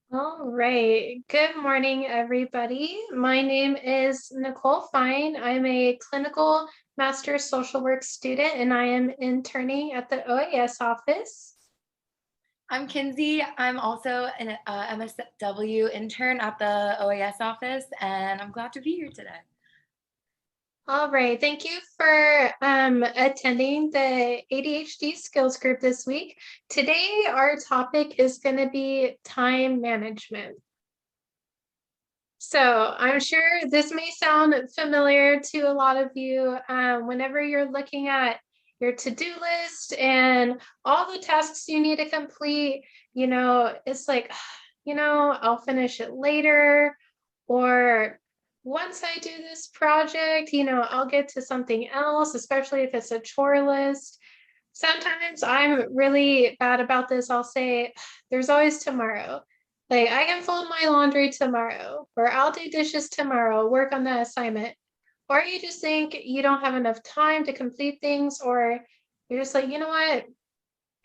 All right. Good morning, everybody. My name is Nicole Fine. I'm a clinical master's social work student, and I am interning at the OAS office. I'm Kinsey. I'm also an MSW intern at the OAS office, and I'm glad to be here today. All right. Thank you for attending the ADHD skills group this week. Today, our topic is going to be time management. So I'm sure this may sound familiar to a lot of you whenever you're looking at your to-do list and all the tasks you need to complete, it's like, I'll finish it later, or once I do this project, I'll get to something else, especially if it's a chore list. Sometimes I'm really bad about this. I'll say, there's always tomorrow. Like, I can fold my laundry tomorrow, or I'll do dishes tomorrow, work on that assignment. Or you just think you don't have enough time to complete things, or you're just like, you know what?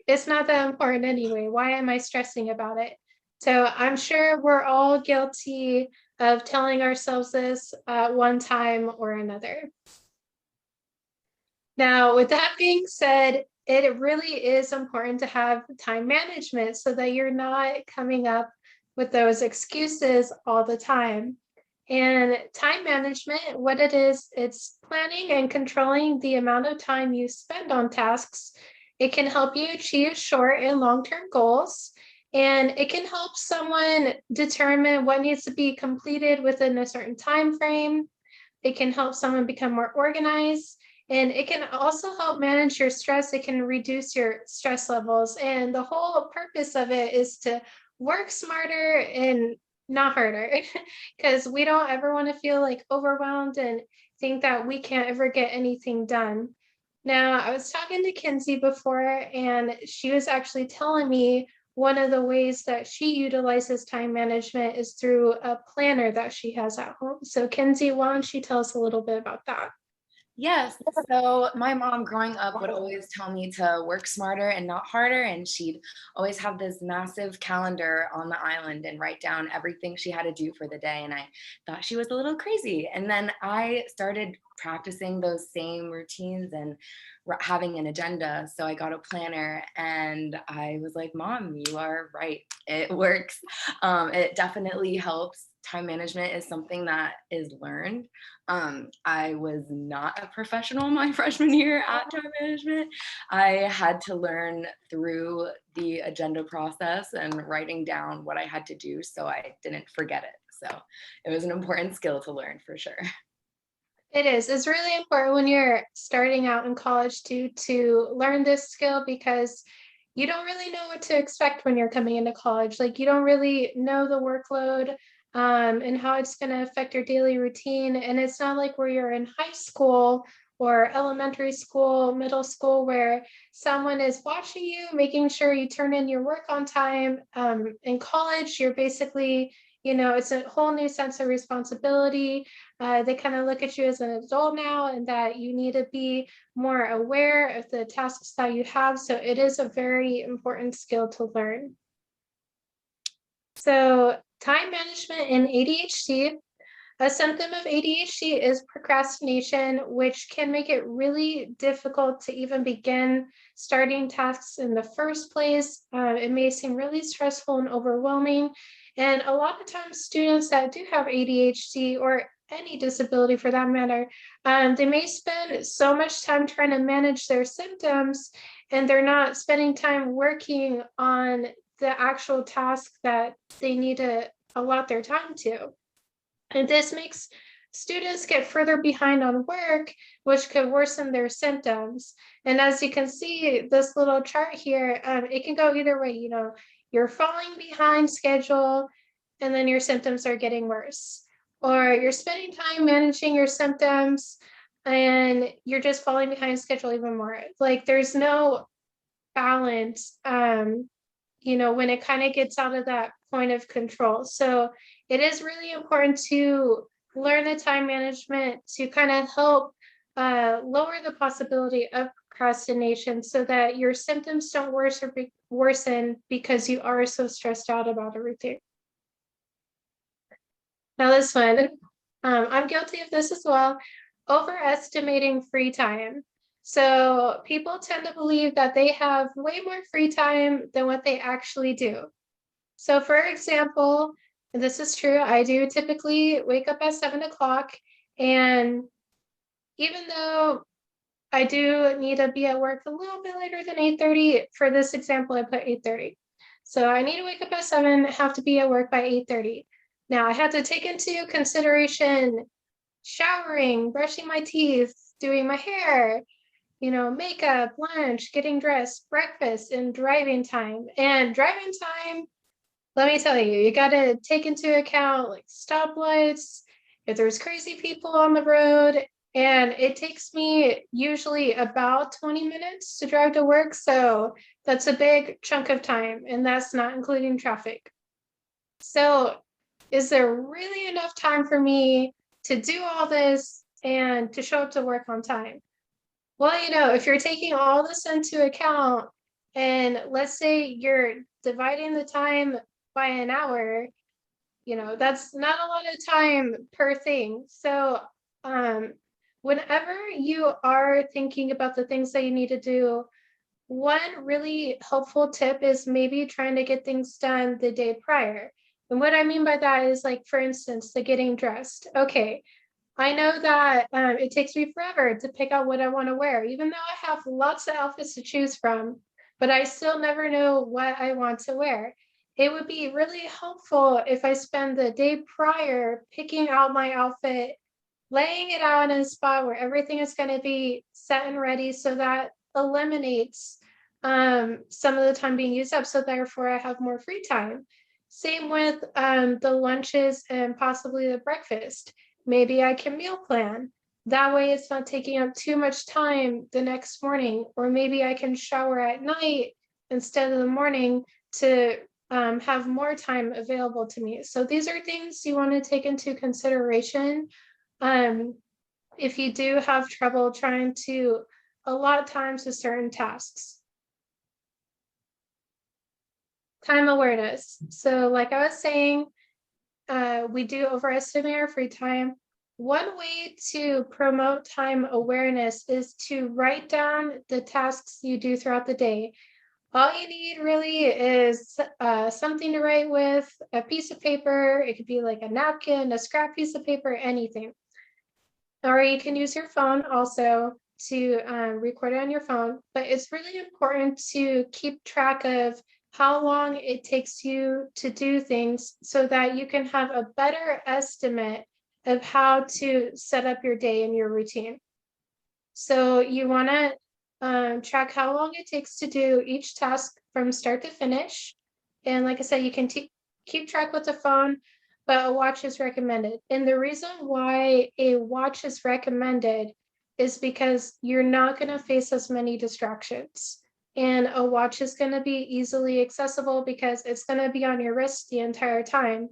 It's not that important anyway. Why am I stressing about it? So I'm sure we're all guilty of telling ourselves this at one time or another. Now, with that being said, it really is important to have time management so that you're not coming up with those excuses all the time. And time management, what it is, it's planning and controlling the amount of time you spend on tasks. It can help you achieve short and long-term goals, and it can help someone determine what needs to be completed within a certain time frame. It can help someone become more organized, and it can also help manage your stress. It can reduce your stress levels. And the whole purpose of it is to work smarter and not harder, because we don't ever want to feel like overwhelmed and think that we can't ever get anything done. Now, I was talking to Kinsey before, and she was actually telling me one of the ways that she utilizes time management is through a planner that she has at home. So, Kinsey, why don't you tell us a little bit about that? Yes, so my mom growing up would always tell me to work smarter and not harder, and she'd always have this massive calendar on the island and write down everything she had to do for the day. And I thought she was a little crazy. And then I started practicing those same routines and having an agenda. So I got a planner and I was like, Mom, you are right. It works. It definitely helps. Time management is something that is learned. I was not a professional my freshman year at time management. I had to learn through the agenda process and writing down what I had to do so I didn't forget it. So it was an important skill to learn for sure. It is. It's really important when you're starting out in college to learn this skill, because you don't really know what to expect when you're coming into college. Like, you don't really know the workload and how it's going to affect your daily routine. And it's not like where you're in high school or elementary school, middle school, where someone is watching you, making sure you turn in your work on time. In college, you're basically, it's a whole new sense of responsibility. They kind of look at you as an adult now, and that you need to be more aware of the tasks that you have. So it is a very important skill to learn. So time management in ADHD. A symptom of ADHD is procrastination, which can make it really difficult to even begin starting tasks in the first place. It may seem really stressful and overwhelming. And a lot of times, students that do have ADHD, or any disability for that matter, they may spend so much time trying to manage their symptoms, and they're not spending time working on the actual task that they need to allot their time to. And this makes students get further behind on work, which could worsen their symptoms. And as you can see, this little chart here, it can go either way. You're falling behind schedule, and then your symptoms are getting worse. Or you're spending time managing your symptoms, and you're just falling behind schedule even more. Like, there's no balance, when it kind of gets out of that point of control. So it is really important to learn the time management to kind of help lower the possibility of procrastination, so that your symptoms don't worsen because you are so stressed out about everything. Now this one, I'm guilty of this as well, overestimating free time. So people tend to believe that they have way more free time than what they actually do. So for example, and this is true, I do typically wake up at 7 o'clock, and even though I do need to be at work a little bit later than 8:30, for this example, I put 8:30. So I need to wake up at 7, have to be at work by 8:30. Now I had to take into consideration showering, brushing my teeth, doing my hair, makeup, lunch, getting dressed, breakfast, and driving time. And driving time, let me tell you, you got to take into account like stoplights, if there's crazy people on the road. And it takes me usually about 20 minutes to drive to work. So that's a big chunk of time, and that's not including traffic. So, is there really enough time for me to do all this and to show up to work on time? Well, if you're taking all this into account, and let's say you're dividing the time by an hour, that's not a lot of time per thing. So, um, whenever you are thinking about the things that you need to do, one really helpful tip is maybe trying to get things done the day prior. And what I mean by that is, like, for instance, the getting dressed. Okay, I know that it takes me forever to pick out what I want to wear, even though I have lots of outfits to choose from, but I still never know what I want to wear. It would be really helpful if I spend the day prior picking out my outfit, laying it out in a spot where everything is going to be set and ready, so that eliminates some of the time being used up. So therefore, I have more free time. Same with the lunches and possibly the breakfast. Maybe I can meal plan. That way, it's not taking up too much time the next morning. Or maybe I can shower at night instead of the morning to have more time available to me. So these are things you want to take into consideration um, if you do have trouble trying to allot time to certain tasks. Time awareness. So, like I was saying, we do overestimate our free time. One way to promote time awareness is to write down the tasks you do throughout the day. All you need really is something to write with, a piece of paper. It could be like a napkin, a scrap piece of paper, anything. Or you can use your phone also to record it on your phone. But it's really important to keep track of how long it takes you to do things so that you can have a better estimate of how to set up your day and your routine. So you want to track how long it takes to do each task from start to finish. And like I said, you can keep track with the phone, but a watch is recommended. And the reason why a watch is recommended is because you're not going to face as many distractions. And a watch is going to be easily accessible because it's going to be on your wrist the entire time.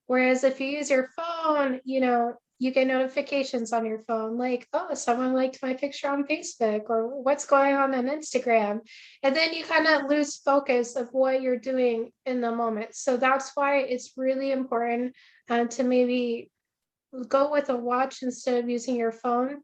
Whereas if you use your phone, you get notifications on your phone like, oh, someone liked my picture on Facebook, or what's going on Instagram. And then you kind of lose focus of what you're doing in the moment. So that's why it's really important to maybe go with a watch instead of using your phone.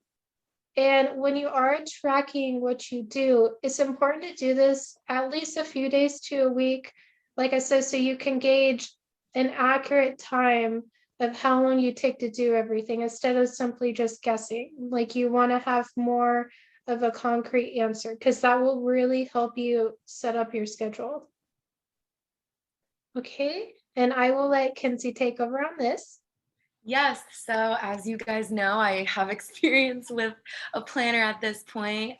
And when you are tracking what you do, it's important to do this at least a few days to a week, like I said, so you can gauge an accurate time of how long you take to do everything instead of simply just guessing. Like, you want to have more of a concrete answer because that will really help you set up your schedule. Okay, and I will let Kinsey take over on this. Yes, so as you guys know, I have experience with a planner at this point.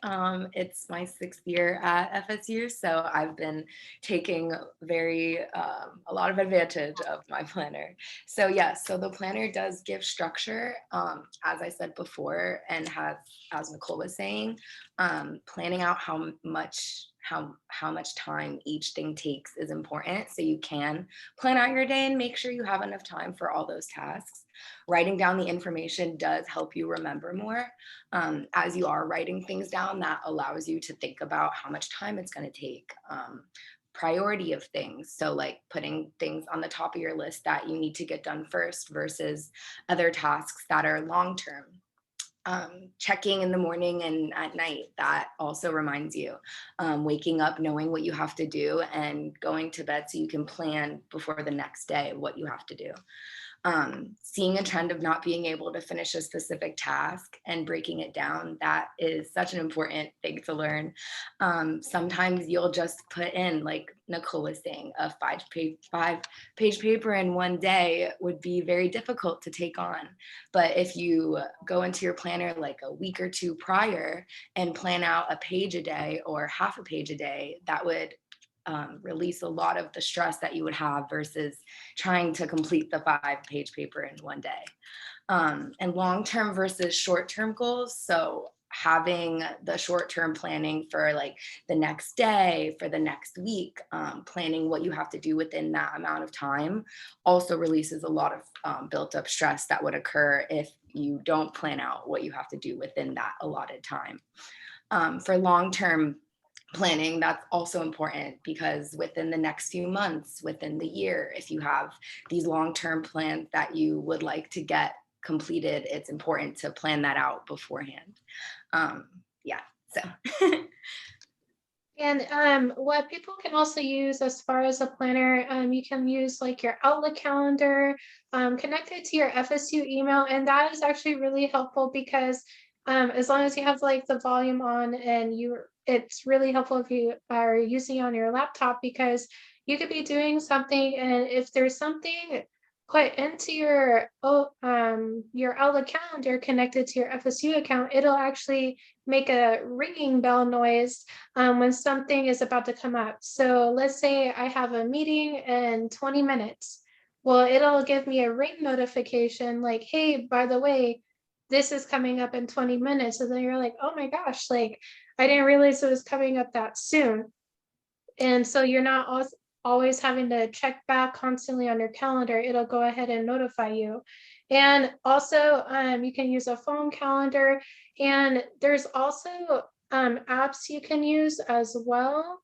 It's my 6th year at FSU, so I've been taking a lot of advantage of my planner. So yes, so the planner does give structure, as I said before, and has, as Nicole was saying, planning out how much time each thing takes is important, so you can plan out your day and make sure you have enough time for all those tasks. Writing down the information does help you remember more. As you are writing things down, that allows you to think about how much time it's going to take. priority of things. So, like putting things on the top of your list that you need to get done first versus other tasks that are long term. Checking in the morning and at night, that also reminds you. Waking up, knowing what you have to do, and going to bed so you can plan before the next day what you have to do. Seeing a trend of not being able to finish a specific task and breaking it down, that is such an important thing to learn. Sometimes you'll just put in, like Nicole was saying, a five page paper in one day would be very difficult to take on. But if you go into your planner like a week or two prior and plan out a page a day or half a page a day, that would release a lot of the stress that you would have versus trying to complete the 5 page paper in one day. And long-term versus short-term goals. So having the short-term planning for like the next day, for the next week, planning what you have to do within that amount of time also releases a lot of built up stress that would occur if you don't plan out what you have to do within that allotted time. For long-term planning, that's also important because within the next few months, within the year, if you have these long-term plans that you would like to get completed, it's important to plan that out beforehand. Yeah, so. And what people can also use as far as a planner, you can use like your Outlook calendar, connect it to your FSU email, and that is actually really helpful because as long as you have like the volume on and it's really helpful if you are using it on your laptop because you could be doing something and if there's something put into your Outlook calendar connected to your FSU account, it'll actually make a ringing bell noise when something is about to come up. So let's say I have a meeting in 20 minutes. Well, it'll give me a ring notification like, hey, by the way, this is coming up in 20 minutes. And then you're like, oh my gosh, like I didn't realize it was coming up that soon. And so you're not always having to check back constantly on your calendar. It'll go ahead and notify you. And also you can use a phone calendar and there's also apps you can use as well.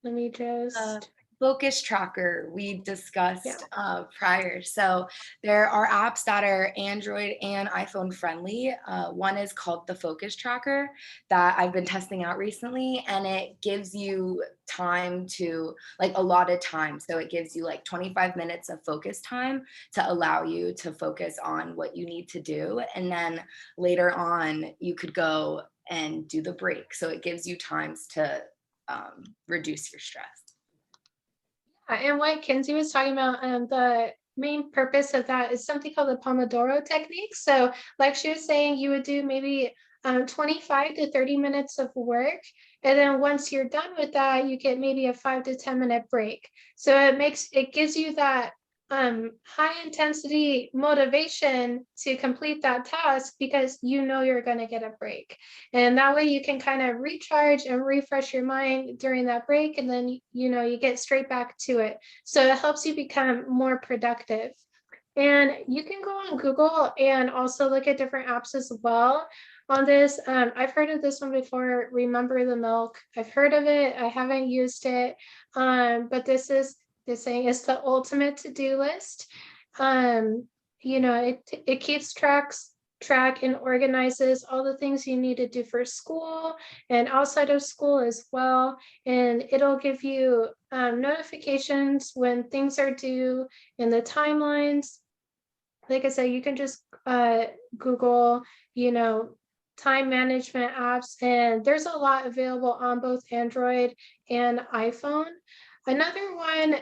Let me just Focus tracker we yeah. discussed prior. So there are apps that are Android and iPhone friendly. One is called the Focus Tracker that I've been testing out recently, and it gives you time to like allotted time. So it gives you like 25 minutes of focus time to allow you to focus on what you need to do. And then later on, you could go and do the break. So it gives you times to reduce your stress. And what Kinsey was talking about, the main purpose of that is something called the Pomodoro technique. So, like she was saying, you would do maybe 25 to 30 minutes of work. And then once you're done with that, you get maybe a 5 to 10 minute break. So it gives you that high intensity motivation to complete that task because you know you're going to get a break. And that way you can kind of recharge and refresh your mind during that break. And then, you get straight back to it. So it helps you become more productive. And you can go on Google and also look at different apps as well on this. I've heard of this one before, Remember the Milk. I've heard of it. I haven't used it. But this saying it's the ultimate to-do list. It keeps track and organizes all the things you need to do for school and outside of school as well. And it'll give you notifications when things are due and the timelines. Like I said, you can just Google, time management apps, and there's a lot available on both Android and iPhone. Another one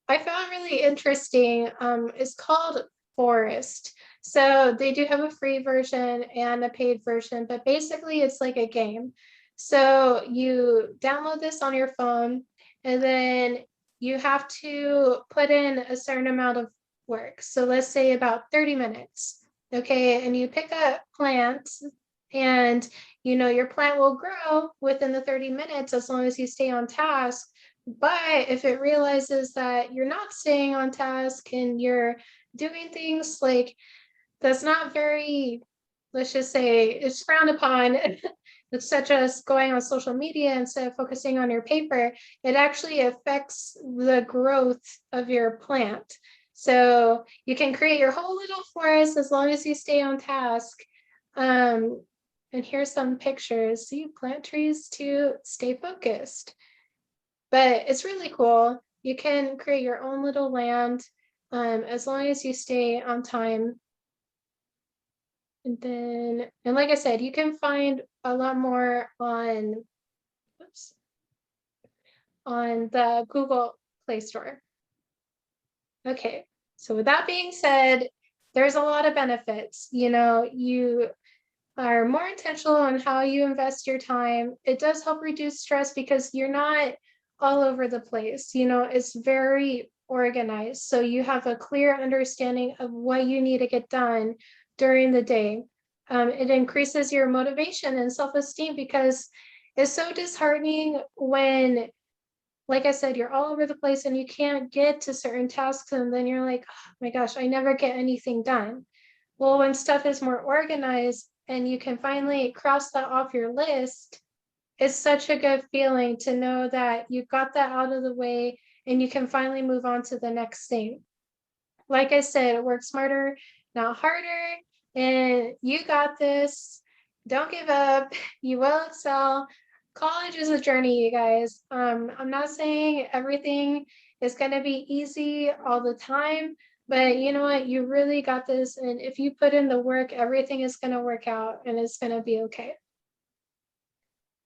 I found really interesting is called Forest. So they do have a free version and a paid version, but basically it's like a game. So you download this on your phone, and then you have to put in a certain amount of work. So let's say about 30 minutes. Okay, and you pick up plants and your plant will grow within the 30 minutes as long as you stay on task. But if it realizes that you're not staying on task and you're doing things like that's not very, let's just say it's frowned upon, such as going on social media instead of focusing on your paper, it actually affects the growth of your plant. So you can create your whole little forest as long as you stay on task. And here's some pictures. So you plant trees to stay focused. But it's really cool. You can create your own little land as long as you stay on time. And like I said, you can find a lot more on, oops, on the Google Play Store. Okay, so with that being said, there's a lot of benefits. You are more intentional on how you invest your time. It does help reduce stress because you're not all over the place. It's very organized. So you have a clear understanding of what you need to get done during the day. It increases your motivation and self-esteem because it's so disheartening when, like I said, you're all over the place and you can't get to certain tasks. And then you're like, oh my gosh, I never get anything done. Well, when stuff is more organized and you can finally cross that off your list, it's such a good feeling to know that you got that out of the way and you can finally move on to the next thing. Like I said, work smarter, not harder, and you got this. Don't give up. You will excel. College is a journey, you guys. I'm not saying everything is going to be easy all the time, but you know what? You really got this. And if you put in the work, everything is going to work out and it's going to be okay.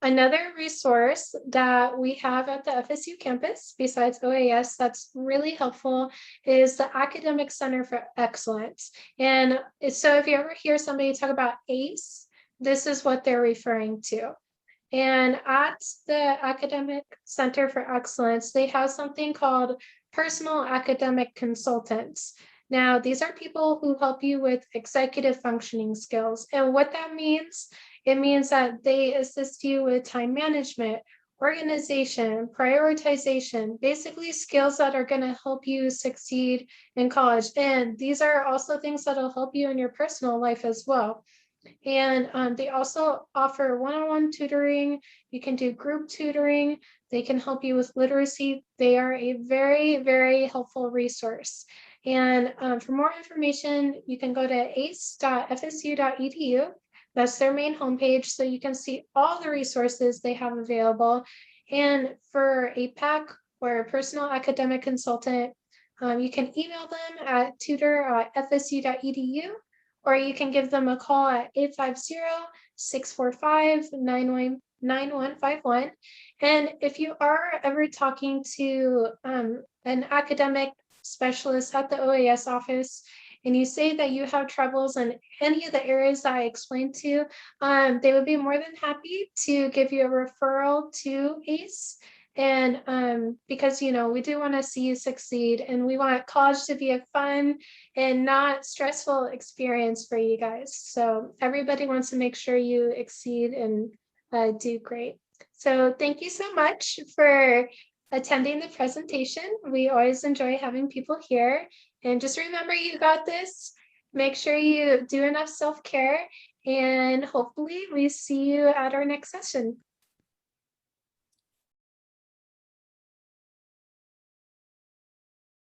Another resource that we have at the FSU campus, besides OAS, that's really helpful is the Academic Center for Excellence. And so if you ever hear somebody talk about ACE, this is what they're referring to. And at the Academic Center for Excellence, they have something called personal academic consultants. Now, these are people who help you with executive functioning skills. And what that means, it means that they assist you with time management, organization, prioritization, basically skills that are going to help you succeed in college. And these are also things that will help you in your personal life as well. And they also offer one-on-one tutoring. You can do group tutoring. They can help you with literacy. They are a very, very helpful resource. And for more information, you can go to ace.fsu.edu. That's their main homepage, so you can see all the resources they have available. And for a PAC or a personal academic consultant, you can email them at tutor@fsu.edu, or you can give them a call at 850-645-9151. And if you are ever talking to an academic specialist at the OAS office, and you say that you have troubles in any of the areas that I explained to you, they would be more than happy to give you a referral to ACE. And because, we do want to see you succeed, and we want college to be a fun and not stressful experience for you guys. So everybody wants to make sure you exceed and do great. So thank you so much for attending the presentation. We always enjoy having people here. And just remember, you got this. Make sure you do enough self-care, and hopefully we see you at our next session.